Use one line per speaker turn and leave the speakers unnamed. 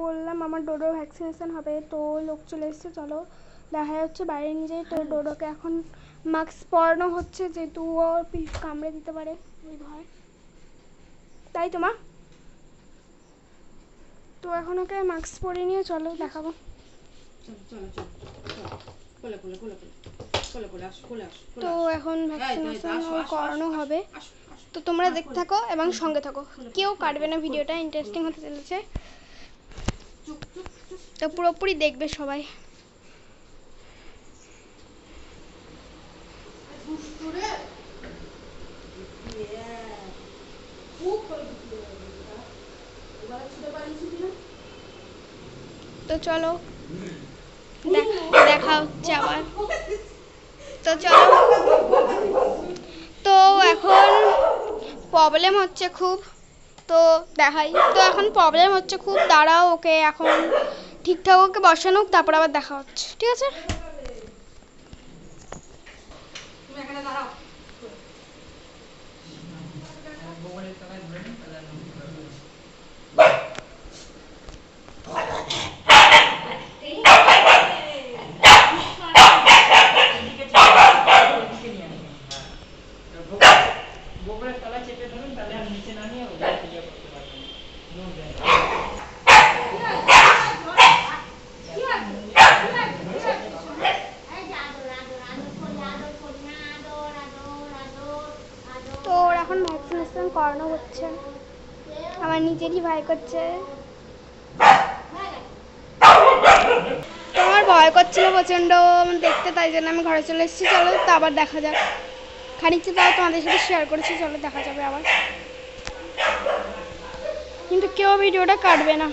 বললাম আমার ডোডোর ভ্যাকসিনেশন হবে, তো লোক চলে এসেছে, চলো দেখা যাচ্ছে বাইরে নিয়ে যাই। তো ডোডোকে এখন মাস্ক পরানো হচ্ছে, যেহেতু ও কামড়ে দিতে পারে ওই ভয়, তাই তো মা? তো এখন ওকে মাস্ক পরিয়ে নিয়ে চলো দেখাবো। তো এখন ভ্যাকসিনেশন করানো হবে, তো তোমরা দেখতে থাকো এবং সঙ্গে থাকো, কেউ কাটবে না, ভিডিওটা ইন্টারেস্টিং হতে চলেছে, তো পুরোপুরি দেখবে সবাই। তো চলো দেখা হচ্ছে আবার। তো চলো, তো এখন প্রবলেম হচ্ছে খুব, তো দেখাই। তো এখন প্রবলেম হচ্ছে খুব, দাঁড়াও ওকে এখন ঠিকঠাক ওকে বসানো, তারপর আবার দেখা হচ্ছে, ঠিক আছে? তো ওর এখন ভ্যাকসিনেশন করানো হচ্ছে, আমার নিজেরই ভয় করছে, তোমার ভয় করছিল প্রচণ্ড দেখতে, তাই জন্য আমি ঘরে চলে এসেছি। চলো তো আবার দেখা যাক, খানিকটা তাও তোমাদের সাথে শেয়ার করেছি, চলো দেখা যাবে আবার, কিন্তু কেউ ভিডিওটা কাটবে না।